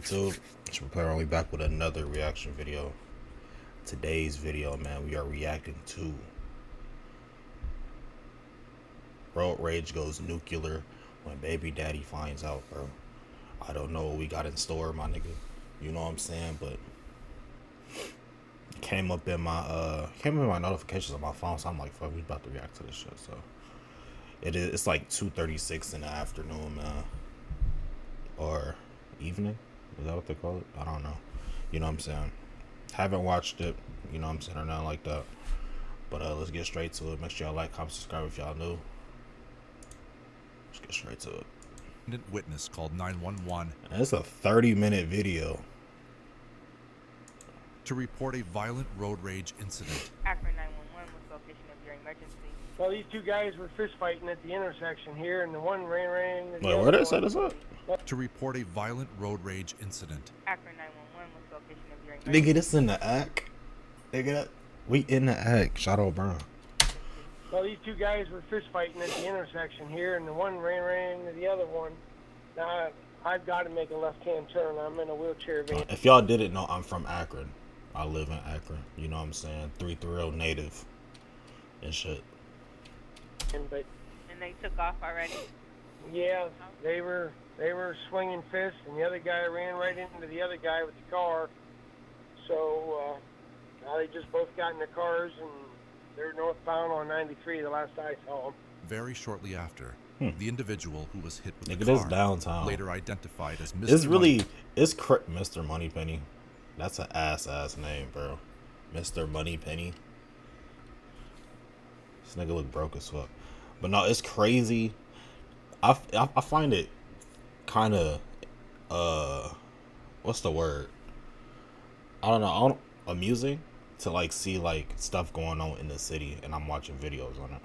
YouTube? It's apparently back with another reaction video. Today's video, man, we are reacting to Road Rage Goes Nuclear when Babydaddy finds out, bro. I don't know what we got in store, my nigga. You know what I'm saying? But it came up in my notifications on my phone, so I'm like, fuck, we about to react to this shit. So it's like 2:36 in the afternoon, man. Or evening? Is that what they call it? I don't know. You know what I'm saying? Haven't watched it, you know what I'm saying, or nothing like that. But let's get straight to it. Make sure y'all like, comment, subscribe if y'all new. Let's get straight to it. Witness called 911. And it's a 30-minute video. To report a violent road rage incident. Akron 911 was location of your emergency. Well, these two guys were fist fighting at the intersection here, and the one ran. Wait, where did they set us up? To report a violent road rage incident. Akron 911 was location of your emergency. Nigga, this in the act. Nigga, we in the act. Shadow Brown. Well, these two guys were fist fighting at the intersection here, and the one ran into the other one. Now, I've got to make a left-hand turn. I'm in a wheelchair van. If y'all didn't know, I'm from Akron. I live in Akron. You know what I'm saying? 330 native and shit. And they took off already? Yeah, they were swinging fists, and the other guy ran right into the other guy with the car. So now they just both got in the cars, and they're northbound on 93 the last I saw them. Very shortly after, the individual who was hit with Nigga, the this car, downtown. later identified as Mr. It's really, Money. it's Mr. Moneypenny. That's an ass name, bro. Mr. Moneypenny. This nigga look broke as fuck. But no, it's crazy. I find it kind of, what's the word? I don't know. Amusing to like see like stuff going on in the city, and I'm watching videos on it.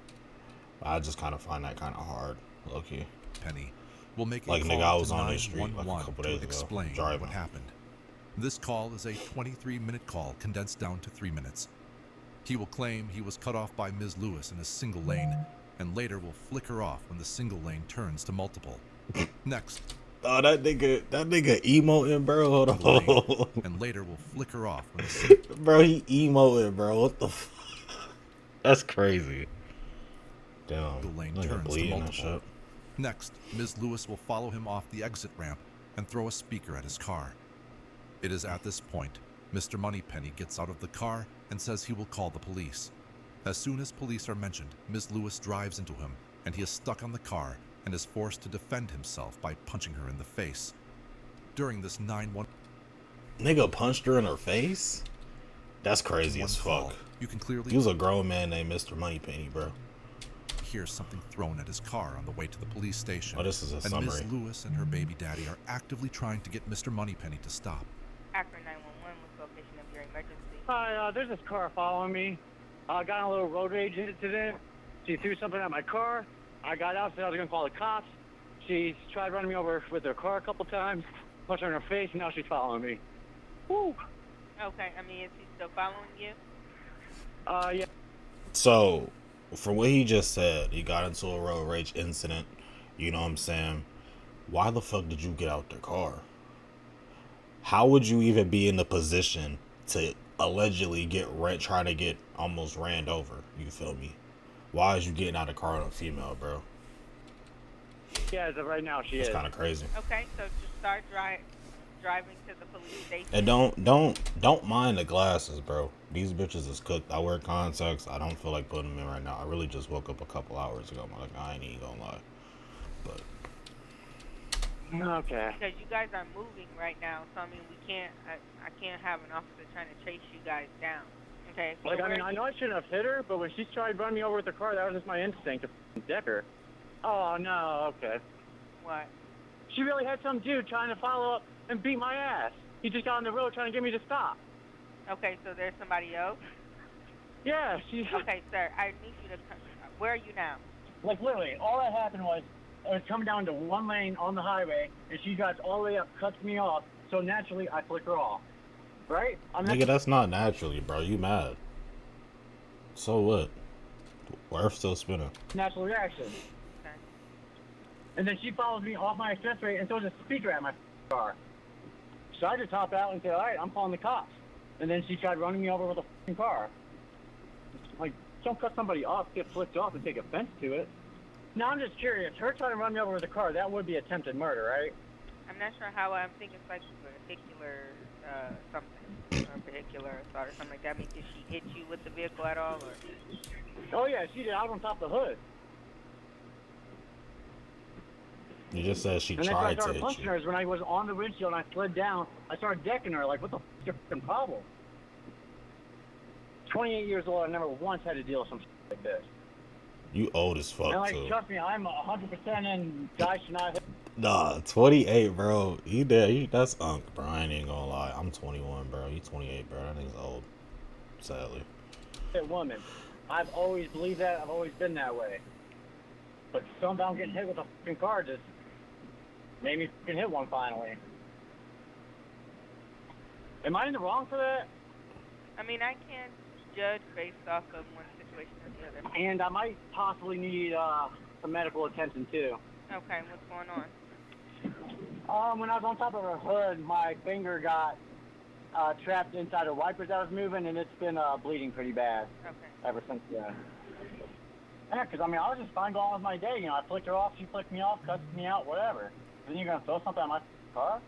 But I just kind of find that kind of hard, low-key. Penny will make a Like, call nigga, I to was on this street like a 911 couple to days ago, explain driving. what happened. This call is a 23-minute call condensed down to 3 minutes. He will claim he was cut off by Ms. Lewis in a single lane, and later will flicker off when the single lane turns to multiple. Next. Oh, that nigga emoting, bro. Hold on. And later will flicker off when the bro, he emoting, bro. What the fuck? That's crazy. Damn. single lane Nigga turns to bleeding and multiple. shit. Next, Ms. Lewis will follow him off the exit ramp and throw a speaker at his car. It is at this point, Mr. Moneypenny gets out of the car and says he will call the police. As soon as police are mentioned, Ms. Lewis drives into him, and he is stuck on the car and is forced to defend himself by punching her in the face. During this 911 Nigga punched her in her face? That's crazy as call, fuck. you can clearly He was a grown man named Mr. Moneypenny, bro. hear something thrown at his car on the way to the police station. Oh, this is a and summary. Ms. Lewis and her baby daddy are actively trying to get Mr. Moneypenny to stop. Akron 911 was location of your emergency. Hi, there's this car following me. I got in a little road rage incident. She threw something at my car. I got out, said I was going to call the cops. She tried running me over with her car a couple times, punched her in her face, and now she's following me. Woo! Okay, I mean, is he still following you? Yeah. So, from what he just said, he got into a road rage incident. You know what I'm saying? Why the fuck did you get out the car? How would you even be in the position to allegedly try to get almost ran over? You feel me? Why is you getting out of the car with a female, bro? Yeah, as of right now, she is. It's kind of crazy. Okay, so just start driving to the police station. And don't mind the glasses, bro. These bitches is cooked. I wear contacts. I don't feel like putting them in right now. I really just woke up a couple hours ago. Like, I ain't even gonna lie. But Okay. Because you guys are moving right now, so I mean, I can't have an officer trying to chase you guys down. Okay. So Like, I mean, I know I shouldn't have hit her, but when she tried running me over with her car, that was just my instinct to deck her. Oh, no, okay. What? She really had some dude trying to follow up and beat my ass. He just got on the road trying to get me to stop. Okay, so there's somebody else? Yeah, she... Okay, sir, I need you to come. Where are you now? Like, literally, all that happened was, I was coming down to one lane on the highway, and she drives all the way up, cuts me off, so naturally, I flick her off. Right? nigga, that's not naturally, bro. You mad? So what? Earth still spinning. Natural reaction. Okay. And then she follows me off my expressway and throws a speaker at my car. So I just hopped out and said, all right, I'm calling the cops. And then she tried running me over with a fucking car. Like, don't cut somebody off, get flipped off, and take offense to it. No, I'm just curious. Her trying to run me over with a car, that would be attempted murder, right? I'm not sure how. I think it's like vehicular something, or vehicular assault or something like that. I mean, did she hit you with the vehicle at all, or? Oh yeah, she did out on top of the hood. You just said she And then I tried to started hit punching you. her when I was on the windshield and I slid down. I started decking her like, what the f*** is your f***ing problem? 28 years old, I never once had to deal with some shit like this. You old as fuck, And like, too. trust me, I'm 100% in guys should not hit. Nah, 28, bro. You did. That's unk, bro. I ain't gonna lie. I'm 21, bro. You 28, bro. That nigga's old. Sadly. Women. I've always believed that. I've always been that way. But sometimes getting hit with a fucking car just made me fucking hit one finally. Am I in the wrong for that? I mean, I can't judge based off of one situation or the other. And I might possibly need some medical attention too. Okay, what's going on? When I was on top of her hood, my finger got trapped inside her wipers that was moving, and it's been bleeding pretty bad Okay. ever since then. Yeah, because, I mean, I was just fine going on with my day. You know, I flicked her off, she flicked me off, cussed me out, whatever. Then you're going to throw something at my car?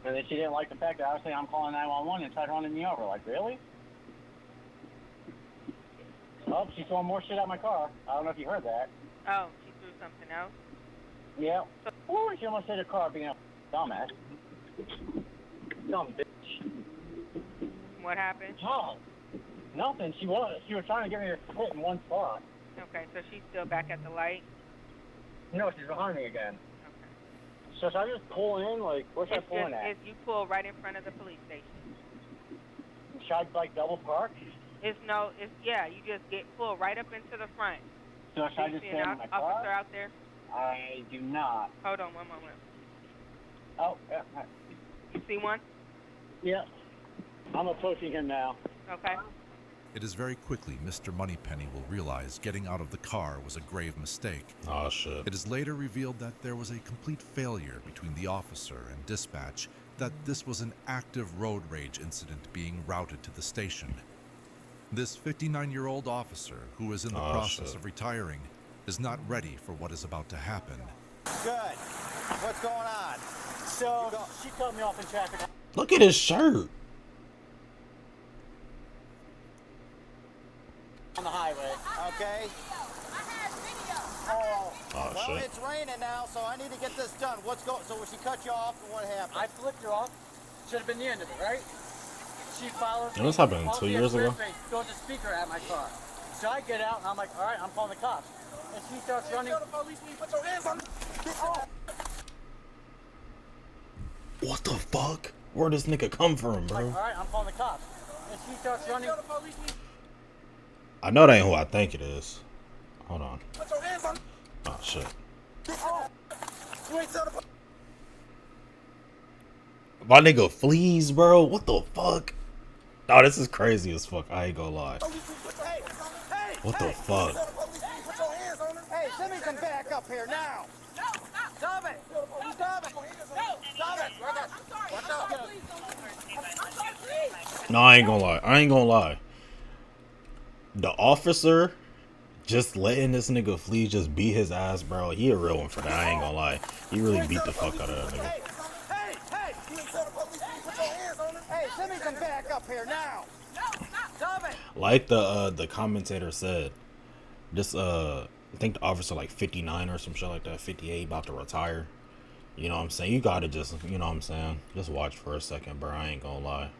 And then she didn't like the fact that I was saying I'm calling 911 and tried running me over. Like, really? Oh, she's throwing more shit at my car. I don't know if you heard that. Oh, she threw something else? Yeah. Ooh, she almost hit a car being a dumbass. Dumb bitch. What happened? Oh, nothing. She was trying to get me to hit in one spot. Okay, so she's still back at the light? No, she's behind me again. Okay. So should I just pull in? Like, where's I pulling at? If you pull right in front of the police station. Should I, like, double park? You just pull right up into the front. So should I just see stay an in my officer car? out there? I do not. Hold on one moment. Oh, yeah. You see one? Yeah. I'm approaching him now. Okay. It is very quickly Mr. Moneypenny will realize getting out of the car was a grave mistake. Oh, shit. It is later revealed that there was a complete failure between the officer and dispatch, that this was an active road rage incident being routed to the station. This 59-year-old officer, who is in the process of retiring, is not ready for what is about to happen. Good. What's going on? So, she cut me off in traffic. Look at his shirt. On the highway. Okay. Oh, Oh, Well, shit. it's raining now, so I need to get this done. So when she cut you off, and what happened? I flipped her off. Should have been the end of it, right? She followed And this happened 2 years ago? Throws a speaker at my car. So I get out and I'm like, all right, I'm calling the cops. And she starts running. Tell the police when you put your hands on. What the fuck? Where this nigga come from, Like, all bro? right, I'm calling the cops. And she starts running. I know that ain't who I think it is. Hold on. Put your hands on. Oh, shit. You ain't tell the police. My nigga flees, bro. What the fuck? Oh, this is crazy as fuck. I ain't gonna lie. Hey, What the fuck? tell the police when you put your hands on her. Hey, send me some back up here now. No, stop. Stop it. Stop it. Stop it. What's up? I'm sorry, please. No, I ain't gonna lie. The officer just letting this nigga flee, just beat his ass, bro. He a real one for that. I ain't gonna lie. He really beat the fuck out of that nigga. Hey, you ain't tell the police when you put your hands on her. Hey, send me some back up here now. No, stop. Stop it. Like the commentator said, this I think the officer like 59 or some shit like that, 58, about to retire. You know what I'm saying? You gotta just, you know what I'm saying? Just watch for a second, bro. I ain't gonna lie.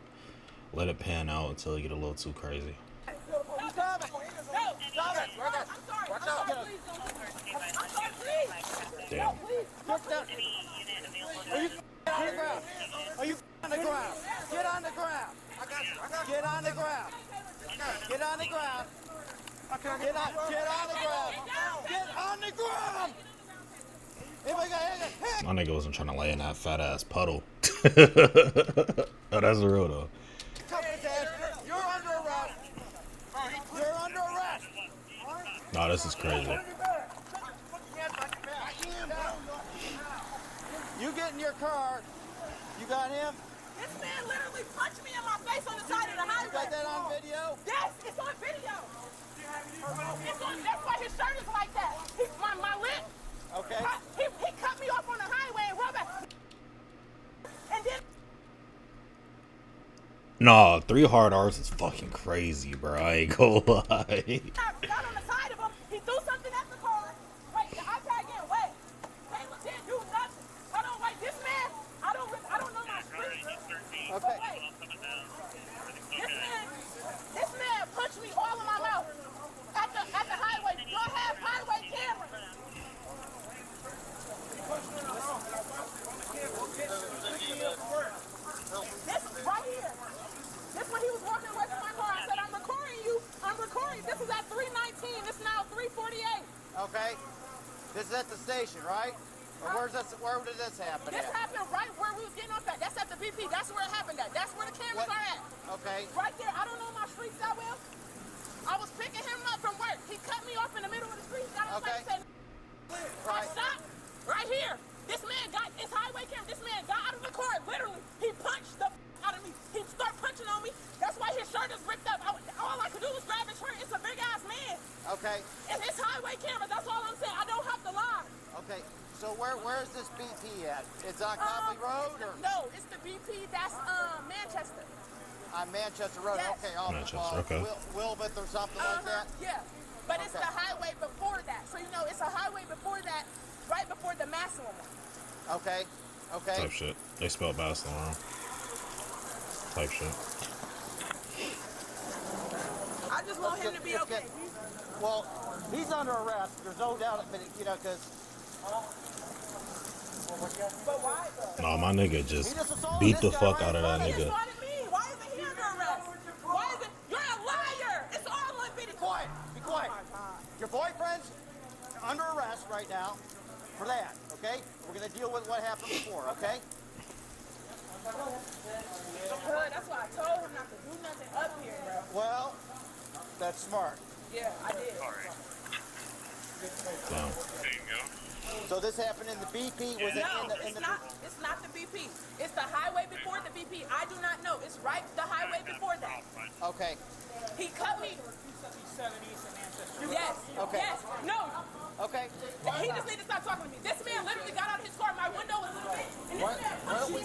Let it pan out until it get a little too crazy. Stop it. Stop it. What's up? Please don't hurt me. I'm sorry, please. Damn. Get down. Are you on the ground? Are you on the ground? Get on the ground. Get on the ground. Get on the ground. Get on the ground. Get on the ground. My nigga wasn't trying to lay in that fat ass puddle. Oh, that's real though. You're under arrest. You're under arrest. Nah, this is crazy. You get in your car You got him? This man literally punched me in my face on the side of the highway. You got that on video? Yes, it's on video. It's on, that's why his shirt is like that. My lip. Okay. He cut me off on the highway and rubber. And then. Nah, 3 hard R's is fucking crazy, bro. I ain't gonna lie. Got on the side of him. He threw something at the car. Wait, the iPad getting wet. Taylor didn't do nothing. Hold on, wait. This man, I don't know my street. Okay. Wait. This man punched me all in my mouth at the highway. Y'all have highway cameras. This right here. This when he was walking away from my car. I said, I'm recording you. I'm recording. This is at 3:19. It's now 3:48. Okay. This is at the station, right? Or where's this? Where did this happen This at? happened right where we was getting off at. That's at the BP. That's where it happened at. That's where the cameras What? are at. Okay. Right there. I don't know my streets that well. I was picking him up from work. He cut me off in the middle of the street. Got on Okay. said, I Right. stopped right here. This man got his highway camera. This man got out of the car. Literally, he punched the out of me. He started punching on me. That's why his shirt is ripped up. All I could do was grab his shirt. It's a big ass man. Okay. And his highway camera. That's all I'm saying. I don't have to lie. Okay. So where's this BP at? It's on Copley Road or No, it's the BP. That's Manchester. on Manchester Road? Yes. Okay. Off Manchester, okay. Wilbeth or something like that. Yeah, but it's Okay. the highway before that. So you know, it's a highway before that, right before the Massillon one. Okay. Okay. Type shit. They spelled Boston wrong. Type shit. I just want him to be okay. Well, he's under arrest. There's no doubt, but you know, because But why though? Nah, my nigga just He just assaulted beat this the guy fuck right out of that He nigga. assaulted me. Why isn't he under arrest? Why is it? You're a liar. It's all on video. be quiet. Be quiet. Your boyfriend's under arrest right now for that. Okay. We're gonna deal with what happened before. Okay. Good. That's why I told him not to do nothing up here, bro. Well, that's smart. Yeah, I did. Damn. So this happened in the BP. Was it No, in the? it's not the BP. It's the highway before the BP. I do not know. It's right the highway before that. Okay. He cut me. Yes. Okay. Yes. No. Okay. He just need to stop talking to me. This man literally got out of his car. My window was little bit. And this man punched me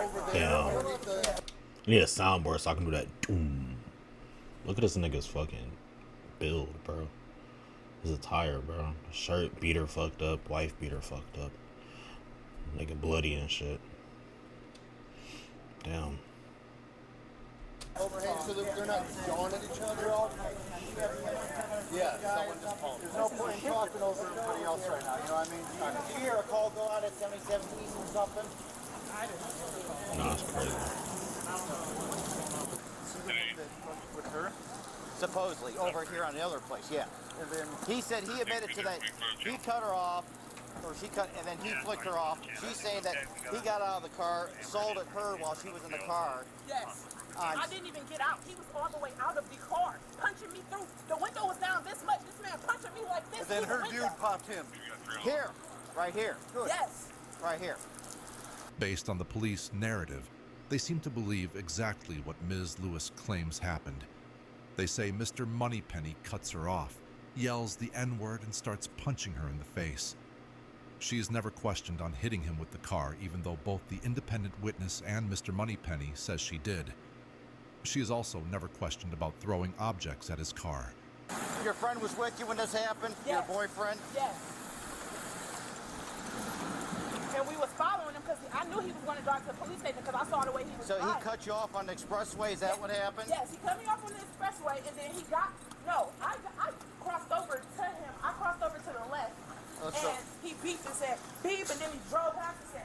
over there. Damn. I need a soundboard so I can do that. Doom. Look at this nigga's fucking build, bro. His attire, bro. Shirt beater fucked up. Wife beater fucked up. Nigga bloody and shit. Damn. Overhang so that they're not yawning at each other all yeah, someone just called. There's no point in talking over everybody else right now, you know what I mean? Did you hear a call go out at 77 East or something? Nah, it's crazy. With her? Supposedly, over here on the other place, yeah. And then He said he admitted to that he cut her off, or she cut, and then he flicked her off. She's saying that he got out of the car, assaulted her while she was in the car. Yes. I didn't even get out. He was all the way out of the car, punching me through. The window was down this much. This man punching me like this. and then through her the window. dude popped him. Here, right here, Yes. right here. Based on the police narrative, they seem to believe exactly what Ms. Lewis claims happened. They say Mr. Moneypenny cuts her off, yells the N-word, and starts punching her in the face. She is never questioned on hitting him with the car, even though both the independent witness and Mr. Moneypenny says she did. She is also never questioned about throwing objects at his car. Your friend was with you when this happened? Yes. Your boyfriend? Yes. And we was following him because I knew he was going to drive to the police station because I saw the way he was So he driving. cut you off on the expressway, is that what happened? Yes, he cut me off on the expressway, and then he got, no, I crossed over to him. I crossed over to the left, and he beeped and said, beep, and then he drove past and said,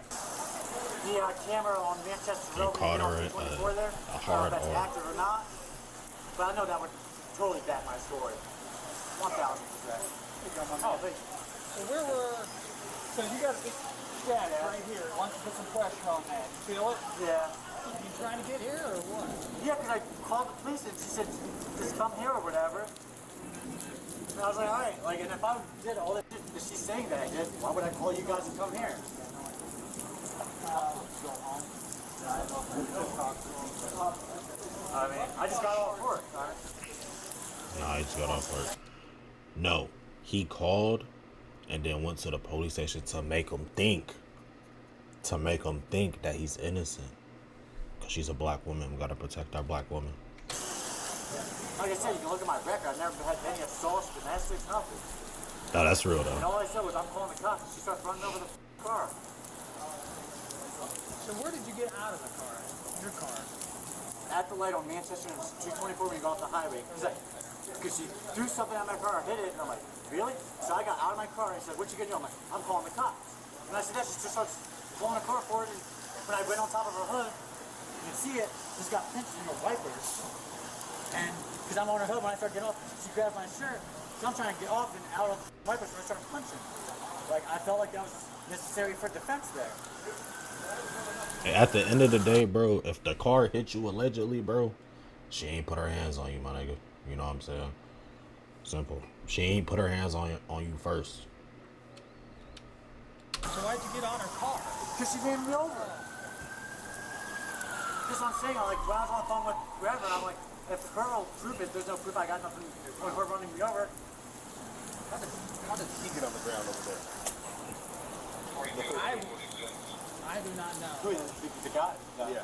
The camera on Manchester You Road, caught her on at 24 there. a hard I don't know if R. that's accurate or not, but I know that would totally back my story. 1,000%. Oh, thank you. So where were, so you got this gas right here. Why don't you put some pressure on that? You feel it? Yeah. You trying to get here or what? Yeah, because I called the police and she said, just come here or whatever. And I was like, all right, like, and if I did all that shit that she's saying that I did, why would I call you guys to come here? I mean, I just got off work. Nah, he just got off work. No, he called and then went to the police station to make him think that he's innocent. Cause she's a black woman. We gotta protect our black woman. Like I said, you can look at my record. I've never had any assaults, domestics, nothing. No, that's real And though. all I said was, I'm calling the cops, and she starts running over the car. So where did you get out of the car? Your car? At the light on Manchester and 224 when you go off the highway. Because she threw something at my car, hit it, and I'm like, really? So I got out of my car and said, what you gonna do? I'm like, I'm calling the cops. And I said, that she just starts pulling the car forward, and when I went on top of her hood, you can see it, just got pinched in the wipers. And because I'm on her hood, when I start getting off, she grabs my shirt. So I'm trying to get off and out of the wipers, so I start punching. Like, I felt like that was necessary for defense there. At the end of the day, bro, if the car hit you allegedly, bro, she ain't put her hands on you, my nigga. You know what I'm saying? Simple. She ain't put her hands on you first. So why'd you get on her car? Because she ran me over. That's what I'm saying. Like, when I was on the phone with whoever, I'm like, if her will prove it, there's no proof. I got nothing for her running me over. How did he get on the ground over there? I do not know. Who is the guy? No. Yeah.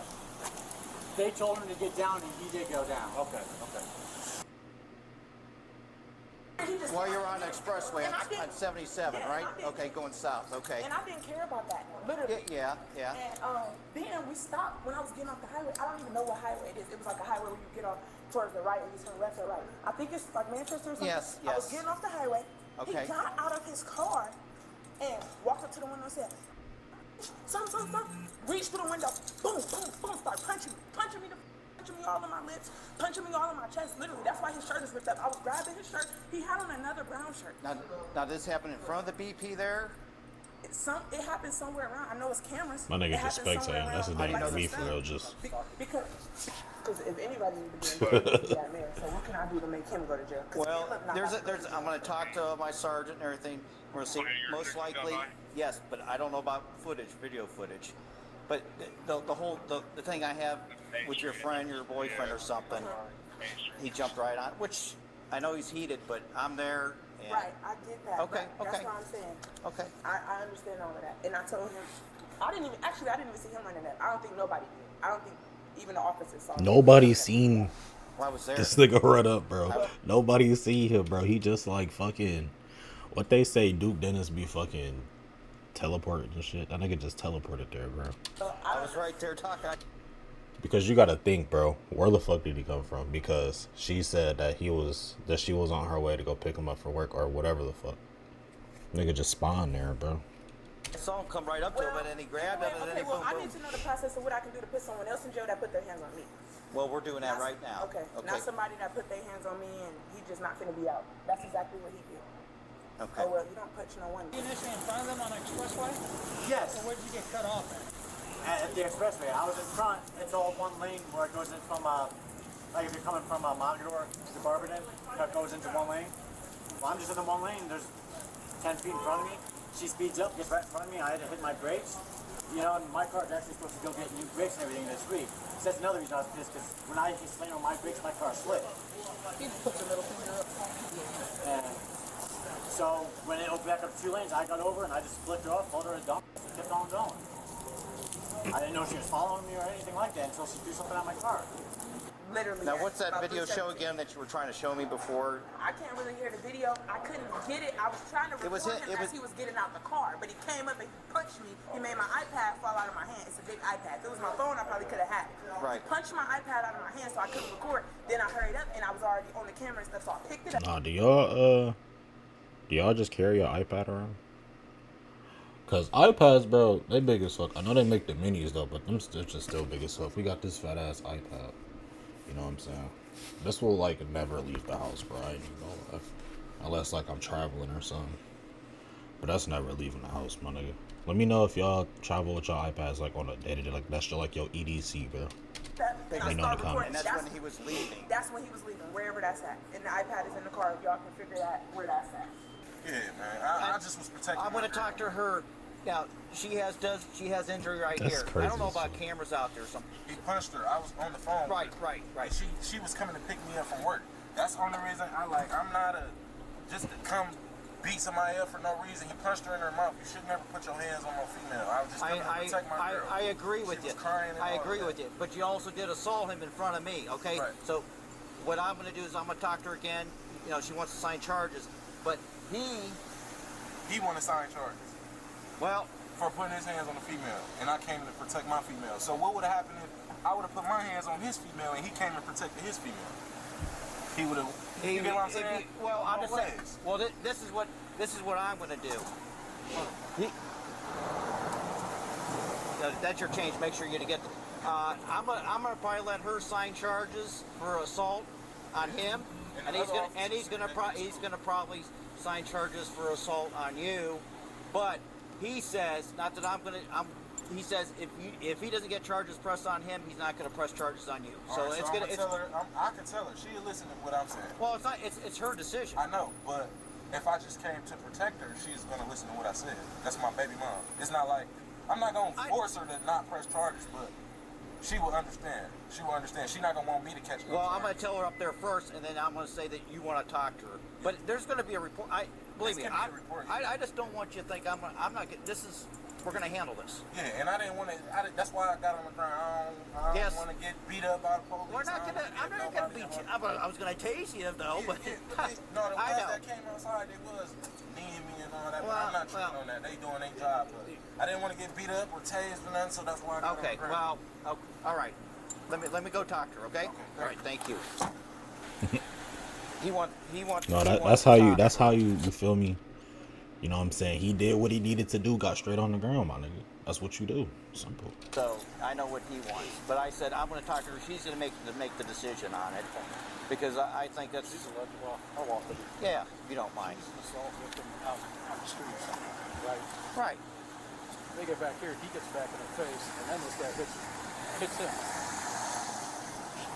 They told him to get down, and he did go down. Okay. Well, you're on the expressway on 77, right? Okay, going south. Okay. And I didn't care about that, literally. Yeah. And then we stopped when I was getting off the highway. I don't even know what highway it is. It was like a highway where you get off towards the right and you turn left or right. I think it's like Manchester or something. Yes. I was getting off the highway. Okay. He got out of his car and walked up to the window and said, Stop. Reached through the window. Boom. Start punching me all in my lips, punching me all in my chest. Literally, that's why his shirt is ripped up. I was grabbing his shirt. He had on another brown shirt. Now this happened in front of the BP there? It happened somewhere around. I know it's cameras. My nigga just speaks saying that's his name to me for real. Just because if anybody needs to be in jail, it's that man. So what can I do to make him go to jail? Well, I'm going to talk to my sergeant and everything. We're going to see most likely, yes, but I don't know about video footage. But the thing I have with your friend, your boyfriend or something, he jumped right on, which I know he's heated, but I'm there. And right, I get that. Okay. That's what I'm saying. Okay. I understand all of that. And I told him, I didn't even see him running that. I don't think nobody did. I don't think even the officers saw him. nobody seen Well, I was there. this nigga run up, bro. Nobody see him, bro. He just like fucking what they say. Duke Dennis be fucking teleported and shit. That nigga just teleported there, bro. I was right there talking. Because you gotta think, bro, where the fuck did he come from? Because she said that she was on her way to go pick him up for work or whatever the fuck. Nigga just spawned there, bro. I saw him come right up to him, and then he grabbed him, and then he boom, I boom. need to know the process of what I can do to put someone else in jail that put their hands on me. Well, we're doing that right now. Okay. Not somebody that put their hands on me and he just not gonna be out. That's exactly what he did. Okay. Oh well, you don't punch no one. You initially in front of them on the expressway? Yes. So where'd you get cut off at? At the expressway, I was in front. It's all one lane where it goes in from, like if you're coming from Mogador to Barberton, that goes into one lane. Well, I'm just in the one lane. There's 10 feet in front of me. She speeds up, gets right in front of me. I had to hit my brakes. You know, and my car is actually supposed to go get new brakes and everything this week. So that's another reason I was pissed, because when I hit slam on my brakes, my car slipped. He put the middle finger up. And so when it opened back up 2 lanes, I got over and I just flipped her off, told her to dump, and kept on going. I didn't know she was following me or anything like that until she threw something at my car. Literally. Now, what's that about video 3 show seconds. again that you were trying to show me before? I can't really hear the video. I couldn't get it. I was trying to record him as he was getting out the car, but he came up and he punched me. He made my iPad fall out of my hand. It's a big iPad. If it was my phone, I probably could have had it. Right. He punched my iPad out of my hand, so I couldn't record. Then I hurried up, and I was already on the camera and stuff, so I picked it up. Nah, do y'all just carry your iPad around? Cause iPads, bro, they big as fuck. I know they make the minis though, but them just still big as fuck. We got this fat ass iPad. You know what I'm saying? This will like never leave the house, bro. I ain't even gonna lie. Unless like I'm traveling or something. But that's never leaving the house, my nigga. Let me know if y'all travel with your iPads like on a day-to-day, like that's like your EDC, bro. Let me know in the comments. And that's when he was leaving. That's when he was leaving, wherever that's at. And the iPad is in the car. If y'all can figure out where that's at. Yeah, man. I just was protecting. I'm going to talk to her Now she has injury right That's here. I crazy don't know as about shit. cameras out there or something. He punched her. I was on the phone. Right. And she was coming to pick me up from work. That's the only reason I'm not just to come beat somebody up for no reason. He punched her in her mouth. You should never put your hands on no female. I was just coming to protect my girl. I agree with She you. was crying and I all agree that. with you. But you also did assault him in front of me, okay? Right. So what I'm going to do is I'm going to talk to her again. You know, she wants to sign charges. But He want to sign charges well, for putting his hands on a female, and I came to protect my female. So what would have happened if I would have put my hands on his female and he came and protected his female? He would have. You get what I'm saying? Well, I'm just saying. Ways. Well, this is what I'm going to do. That's your change. Make sure you get. I'm gonna probably let her sign charges for assault on him, and he's gonna probably sign charges for assault on you. But he says, not that he says if he doesn't get charges pressed on him, he's not gonna press charges on you. All right, I can tell her. She'll listen to what I'm saying. Well, it's not. It's her decision. I know, but if I just came to protect her, she's gonna listen to what I said. That's my baby mom. It's not like I'm not gonna force her to not press charges, but she will understand. She will understand. She's not gonna want me to catch her. Well, I'm gonna tell her up there first, and then I'm gonna say that you want to talk to her. But there's gonna be a report. Believe me, I just don't want you to think I'm not. We're gonna handle this. Yeah, and I didn't want to. That's why I got on the ground. I don't want to get beat up by the police. We're not gonna. I'm not gonna beat you. I was gonna tase you though, but no, the I ones know. that came outside, they was kneeing me and all that. Well, but I'm not tripping on that. They doing their job, but I didn't want to get beat up or tased or nothing, so that's why I got on the ground. Well, all right. Let me go talk to her. Okay. All right. Thank you. He wants. No, that's how you feel me. You know what I'm saying? He did what he needed to do, got straight on the ground, my nigga. That's what you do. Simple. So I know what he wants, but I said I'm going to talk to her. She's going to make the decision on it, because I think that's. I'll walk with you. Yeah, if you don't mind. Assault victim out on the streets, right? Right. They get back here, he gets back in her face, and then this guy hits him.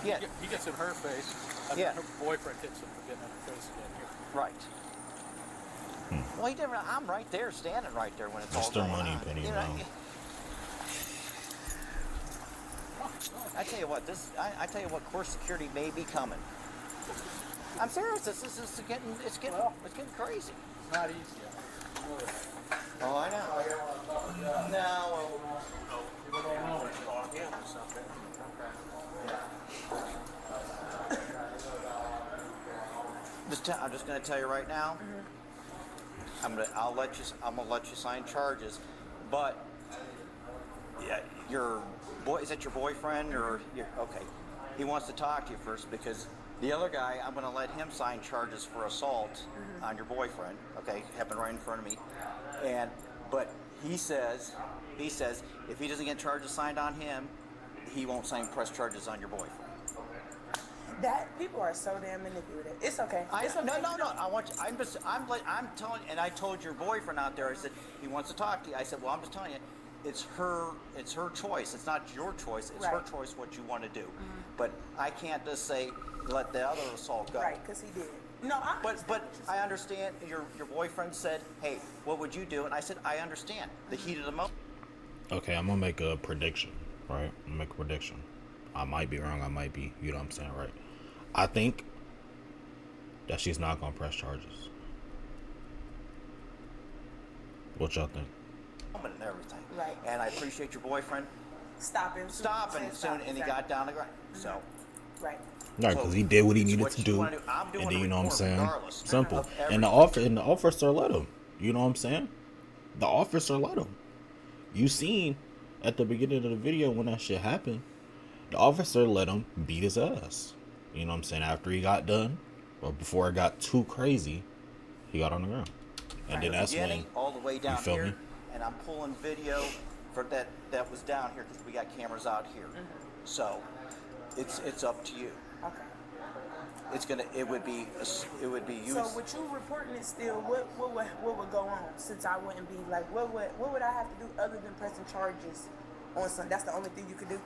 Yeah. He gets in her face, and Yeah. then her boyfriend hits him for getting in her face again here. Right. Well, he never. I'm right there, standing right there when it's That's all their going money, on. Penny. You know, Now. I tell you what, I tell you what, course security may be coming. I'm serious. This is getting getting crazy. It's not easy. Oh, I know. No. I'm just going to tell you right now. I'm gonna let you sign charges, but yeah, your boy, is that your boyfriend or okay? He wants to talk to you first because the other guy, I'm gonna let him sign charges for assault on your boyfriend. Okay, happened right in front of me, but he says if he doesn't get charges signed on him, he won't press charges on your boyfriend. That people are so damn manipulative. It's okay. It's okay. No. I want you. I'm telling you, and I told your boyfriend out there. I said he wants to talk to you. I said, well, I'm just telling you, it's her choice. It's not your choice. It's her choice what you want to do. But I can't just say let the other assault go. Right, because he did. No, but I understand. Your boyfriend said, hey, what would you do? And I said, I understand the heat of the moment. Okay, I'm gonna make a prediction. Right, I'm gonna make a prediction. I might be wrong. I might be. You know what I'm saying, right? I think that she's not gonna press charges. What y'all think? And everything. Right. And I appreciate your boyfriend stopping soon, and he got down the ground. So. Right. Right, because he did what he needed to do, and then you know what I'm saying. Simple. And the officer let him. You know what I'm saying? The officer let him. You seen at the beginning of the video when that shit happened, the officer let him beat his ass. You know what I'm saying? After he got done, or before it got too crazy, he got on the ground. And then that's when all the way down you feel here, me? and I'm pulling video for that was down here because we got cameras out here. So it's up to you. Okay. It would be used. So with you reporting it still, what would go on? Since I wouldn't be like, what would I have to do other than pressing charges on something? That's the only thing you could do.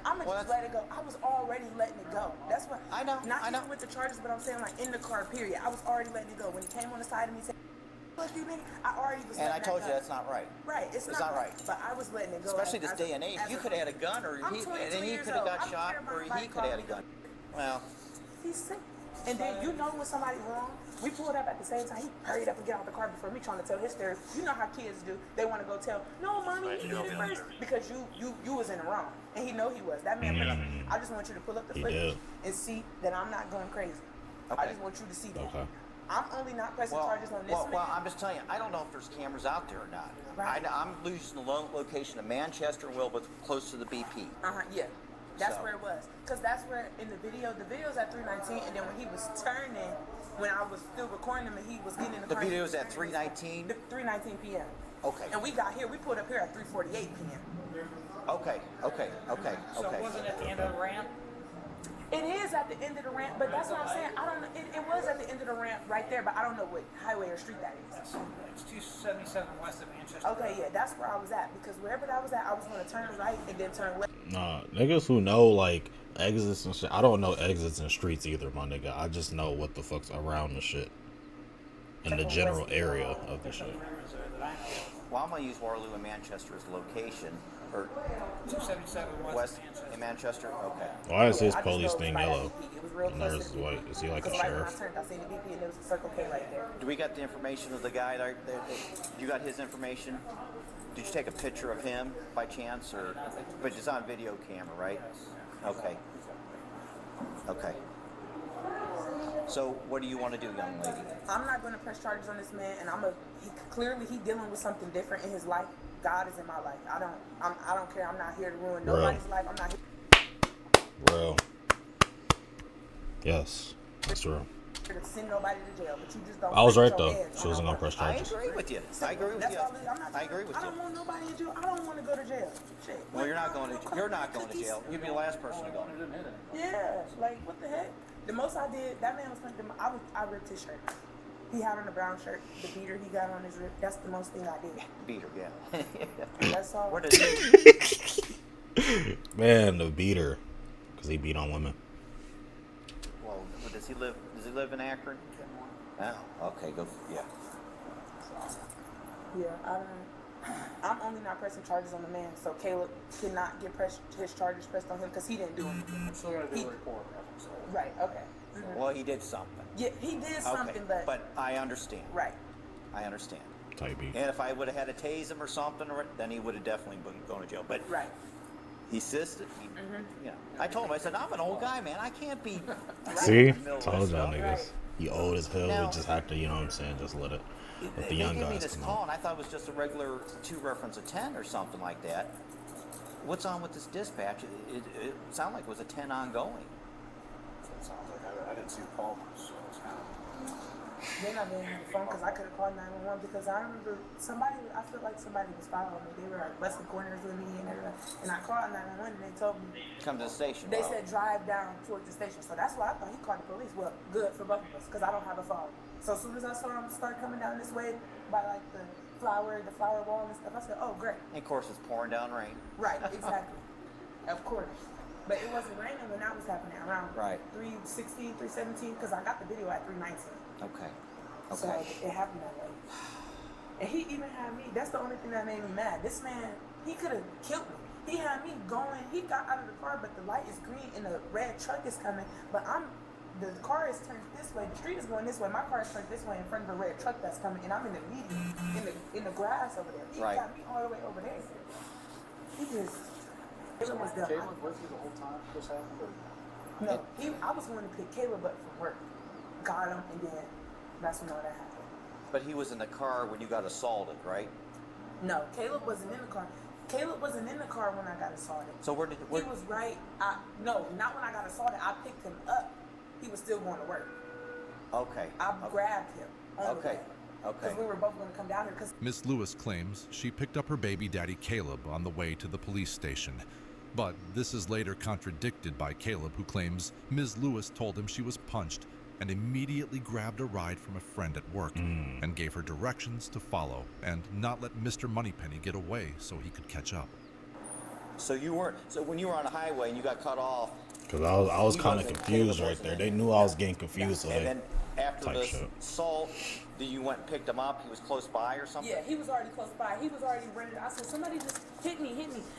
I'm gonna just let it go. I was already letting it go. That's what I know. Not even with the charges, but I'm saying like in the car. Period. I was already letting it go. When he came on the side of me, saying, Fuck you, nigga. I already was. And I told you that's not right. Right, it's not right. But I was letting it go. Especially this day and age. You could have had a gun, or he could have got shot, or he could have had a gun. Well, he's sick. And then you know when somebody's wrong. We pulled up at the same time. He hurried up and get out the car before me, trying to tell his story. You know how kids do. They want to go tell, no, mommy, you did it first, because you was in the wrong, and he know he was. That man. I just want you to pull up the footage and see that I'm not going crazy. Okay. I just want you to see that. Okay. I'm only not pressing charges on this man. Well, I'm just telling you, I don't know if there's cameras out there or not. Right. I'm losing the location of Manchester and Wilbur, close to the BP. Yeah. That's where it was. Because that's where in the video's at 319, and then when he was turning, when I was still recording him and he was getting in the car. The video's at 3:19? 3:19 p.m. Okay. And we got here, we pulled up here at 3:48 p.m. Okay. So it wasn't at the end of the ramp? It is at the end of the ramp, but that's what I'm saying. I don't know. It was at the end of the ramp right there, but I don't know what highway or street that is. It's 277 west of Manchester. Okay, yeah, that's where I was at, because wherever that was at, I was going to turn right and then turn left. Nah, niggas who know like exits and shit. I don't know exits and streets either, my nigga. I just know what the fuck's around the shit in the general area of the shit. Well, I'm gonna use Waterloo and Manchester as location, or 277 west in Manchester. Okay. Why is his police thing yellow It was real and theirs is white? Is he like a Because right when I sheriff? turned, I seen the BP and there was a Circle K right there. Do we got the information of the guy there? You got his information? Did you take a picture of him by chance, or? But it's on video camera, right? Okay. Okay. So, what do you want to do, young lady? I'm not going to press charges on this man, and clearly he dealing with something different in his life. God is in my life. I don't care. I'm not here to ruin nobody's life. I'm not here. Real. Yes, that's true. To send nobody to jail, but you just don't. I was right though. She wasn't gonna press charges. I agree with you. I agree with you. I agree with you. I don't want nobody in jail. I don't want to go to jail. Shit. Well, you're not going to jail. You'd be the last person to go. Yeah, like what the heck? The most I did, that man was funny. I ripped his shirt. He had on a brown shirt. The beater he got on his rib. That's the most thing I did. Beater, yeah. That's all. Where does he? Man, the beater, because he beat on women. Well, does he live? Does he live in Akron? Oh, okay. Go. Yeah. Yeah, I'm only not pressing charges on the man, so Caleb cannot get his charges pressed on him because he didn't do it. I'm still gonna do a report. Right. Okay. Mm-hmm. Well, he did something. Yeah, he did something, but I understand. Right. I understand. Type beat. And if I would have had to tase him or something, then he would have definitely been going to jail. But right. He insisted. You know, I told him. I said, I'm an old guy, man. I can't be. See, told y'all niggas. He old as hell. We just have to, you know what I'm saying, just let it. Let the young guys. They gave me this come call, on. and I thought it was just a regular 2 reference of 10 or something like that. What's on with this dispatch? It sounded like it was a 10 ongoing. It sounds like I didn't see the call, so it's kind of. They're not being on the phone because I could have called 911 because I remember I feel like somebody was following me. They were like busting corners with me and everything. And I called 911 and they told me. Come to the station. They said drive down towards the station. So that's why I thought he called the police. Well, good for both of us because I don't have a phone. So as soon as I saw him start coming down this way by like the flower wall and stuff, I said, oh, great. And of course, it's pouring down rain. Right, exactly. Of course. But it wasn't raining when that was happening around 3:16, 3:17 because I got the video at 3:19. Okay. So it happened that way. And he even had me, that's the only thing that made me mad. This man, he could have killed me. He had me going, he got out of the car, but the light is green and the red truck is coming. But the car is turned this way, the street is going this way, my car is turned this way in front of a red truck that's coming, and I'm in the median, in the grass over there. He got me all the way over there. He just, it was done. Caleb with you the whole time this happened? No, I was going to pick Caleb up from work. Got him, and then that's when all that happened. But he was in the car when you got assaulted, right? No, Caleb wasn't in the car. Caleb wasn't in the car when I got assaulted. So where did he was right? No, not when I got assaulted. I picked him up. He was still going to work. Okay. I grabbed him. Okay. Because we were both going to come down here. Miss Lewis claims she picked up her baby daddy Caleb on the way to the police station. But this is later contradicted by Caleb, who claims Ms. Lewis told him she was punched and immediately grabbed a ride from a friend at work and gave her directions to follow and not let Mr. Moneypenny get away so he could catch up. So when you were on a highway and you got cut off, Cause I was kind of confused right there. They knew I was getting confused. So And then after type the shit. assault, you went and picked him up. He was close by or something? Yeah, he was already close by. He was already ready. I said, somebody just hit me.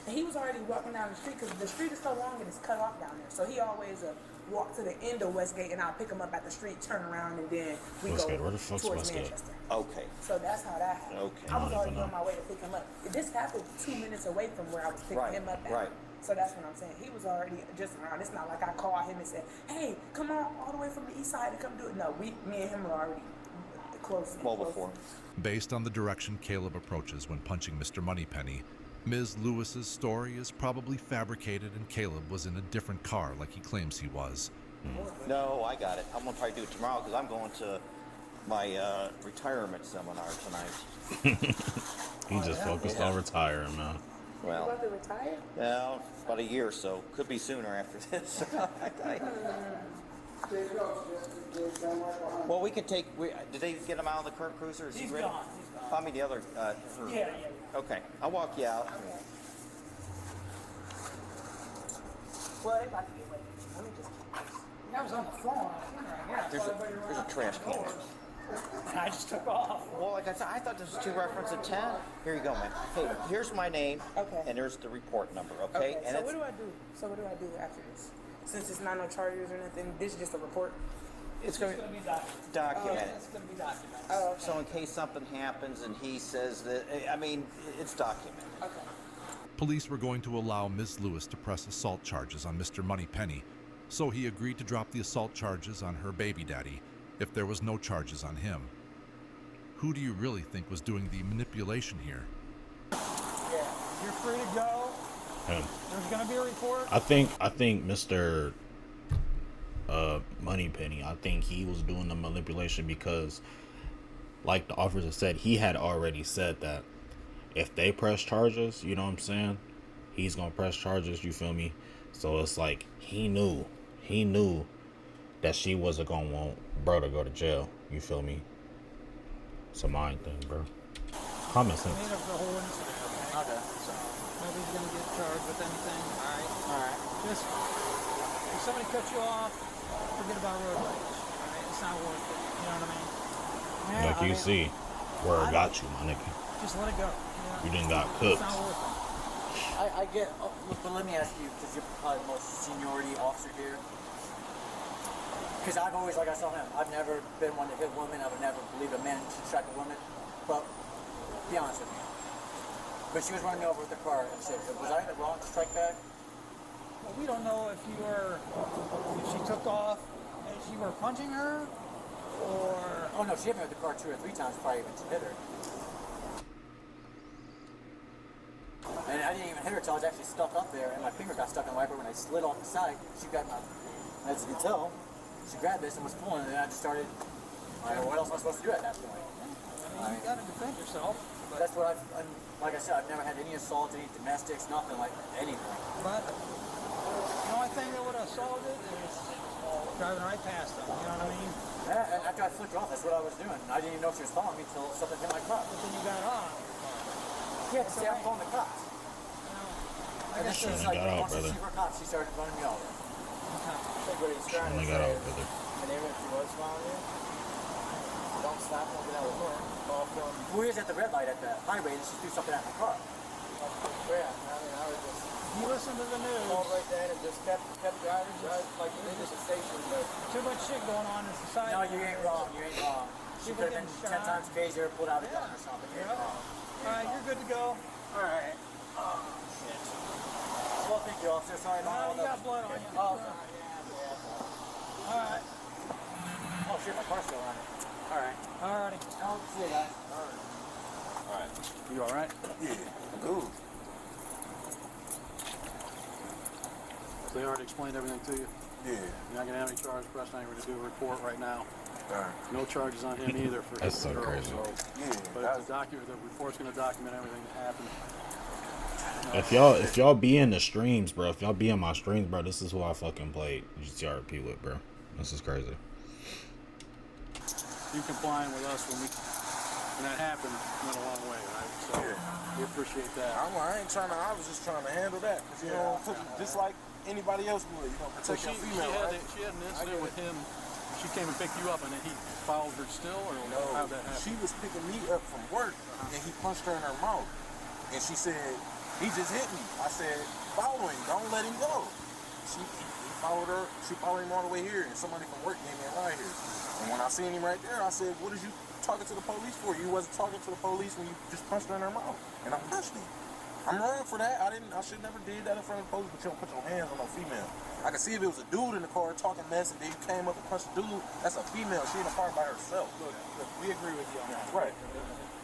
And he was already walking down the street because the street is so long and it's cut off down there. So he always walk to the end of Westgate and I'll pick him up at the street, turn around, and then we Westgate, go where the fuck's towards Westgate? Manchester. Okay. So that's how that happened. Okay. I was I don't already even on know. my way to pick him up. This happened 2 minutes away from where I was picking Right, him up at. right. So that's what I'm saying. He was already just around. It's not like I called him and said, hey, come on all the way from the east side to come do it. No, me and him were already close. Well before. Based on the direction Caleb approaches when punching Mr. Moneypenny, Ms. Lewis's story is probably fabricated and Caleb was in a different car like he claims he was. No, I got it. I'm going to probably do it tomorrow because I'm going to my retirement seminar tonight. He just focused on retiring, man. You Well, about to retire? well, about a year or so. Could be sooner after this. Well, we can take. Did they get him out of the current cruiser? Is he ready? Gone. I mean the other. Yeah. Okay, I'll walk you out. Well, they about to get wet. Let me just keep this. I was on the phone. There's a trash can. I just took off. Well, like I said, I thought this was 2 reference at 10. Here you go, man. Hey, here's my name. Okay. And there's the report number. Okay. And So what do I do? What do I do after this? Since it's not no charges or nothing, this is just a report. it's going to be documented. document it. It's going to be documented. Oh, okay. So in case something happens and he says that, I mean, it's documented. Okay. Police were going to allow Ms. Lewis to press assault charges on Mr. Moneypenny, so he agreed to drop the assault charges on her baby daddy if there was no charges on him. Who do you really think was doing the manipulation here? Yeah, you're free to go. Him. There's going to be a report. I think Mr. Moneypenny, I think he was doing the manipulation because, like the officer said, he had already said that if they press charges, you know what I'm saying, he's gonna press charges, you feel me? So it's like he knew that she wasn't gonna want bro to go to jail, you feel me? It's a mind thing, bro. Common sense. Made up the whole incident, okay? So nobody's gonna get charged with anything. Alright. Just if somebody cuts you off, forget about road rage. Alright? It's not worth it. You know what I mean? Yeah, Like you see, where it got you, my nigga. Just let it go. You done got It's cooked. not worth it. I get, but let me ask you, because you're probably the most seniority officer here. Because I've always, like I saw him, I've never been one to hit women. I would never believe a man should strike a woman. But be honest with me. But she was running me over with the car and said, was I in the wrong to strike back? Well, we don't know if she took off as you were punching her, or... Oh no, she hit me with the car 2 or 3 times before I even hit her. And I didn't even hit her until I was actually stuck up there, and my finger got stuck in the wiper. When I slid off the side, she grabbed my, as you can tell, she grabbed this and was pulling, and then I just started, what else am I supposed to do at that point? I mean, you gotta defend yourself. That's what like I said, I've never had any assault, any domestics, nothing like anything. But the only thing that would have solved it is driving right past them, you know what I mean? Yeah, and after I flicked her off, that's what I was doing. I didn't even know she was following me until something hit my car. But then you got on. Yeah, see, I'm calling the cops. And then she's like, got out, once she brother. see her cops, she started running me over. What he's trying Only to got say out, is, brother. and even if he was following you, don't stop, don't get out of the car. Call from, We was at the red light at the highway, and she threw something at my car. yeah, I mean, I was just You listen to the news. called right then and just kept driving, like you did at the station, but Too much shit going on in society. No, you ain't wrong, you ain't wrong. She People could have been getting 10 shot. times crazier, pulled out a gun or something. You ain't wrong. Alright, you're good to go. Alright. Oh, shit. Well, thank you, officer. Sorry about all You got blood on you. Oh, Alright. oh, shit, my car's still running. Alright. Alrighty. Oh, see you guys. Alright. You all right? Yeah. Good. They already explained everything to you. Yeah. You're not gonna have any charges pressed. Now you're gonna do a report right now. Alright. No charges on him either for That's hitting so the girl. crazy. So, Yeah. but That's, the report's gonna document everything that happened. If y'all be in the streams, bro, if y'all be in my streams, bro, this is who I fucking played GTRP with, bro. This is crazy. You complying with us when that happened went a long way, right? So Yeah. we appreciate that. I ain't trying to. I was just trying to handle that. 'Cause, you know, just like anybody else would. You know, So protect your female, right? she had an incident with him. She came and picked you up, and then he followed her still, or No, how'd that happen? she was picking me up from work, and he punched her in her mouth. And she said, he just hit me. I said, follow him, don't let him go. He followed her, she followed him all the way here, and somebody from work gave me a ride here. And when I seen him right there, I said, what is you talking to the police for? You wasn't talking to the police when you just punched her in her mouth. And I punched him. I'm wrong for that. I should never did that in front of the police, but you don't put your hands on no female. I can see if it was a dude in the car talking mess and then you came up and punched the dude, that's a female. She in the car by herself. Look, we agree with you on that. Right.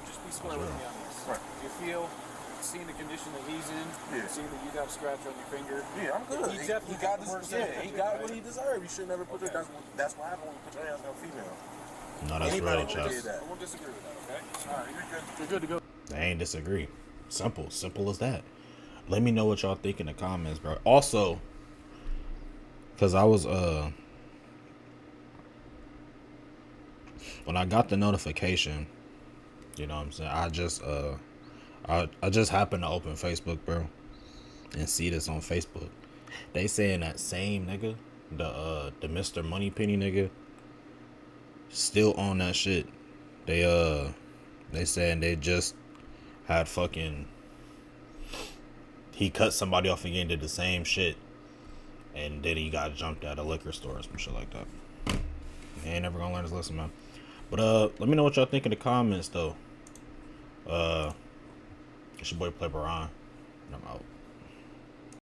Just be square with me on this. Right. You feel, seeing the condition that he's in, seeing that you got a scratch on your finger. Yeah, I'm good. He definitely got the worst he got what he deserved. You should never put your, that's what happened when you put your hands on a female. No, that's Anybody real, would Chess. do that. I won't disagree with that, okay? All right, you're good. You're good to go. I ain't disagree. Simple as that. Let me know what y'all think in the comments, bro. Also, because I was when I got the notification, you know what I'm saying, I just happened to open Facebook, bro, and see this on Facebook. They saying that same nigga, the Mr. Moneypenny nigga, still on that shit. They saying they just had fucking, he cut somebody off again, did the same shit, and then he got jumped at a liquor store or some shit like that. He ain't never gonna learn his lesson, man. But let me know what y'all think in the comments though. It's your boy Play Baron, and I'm out.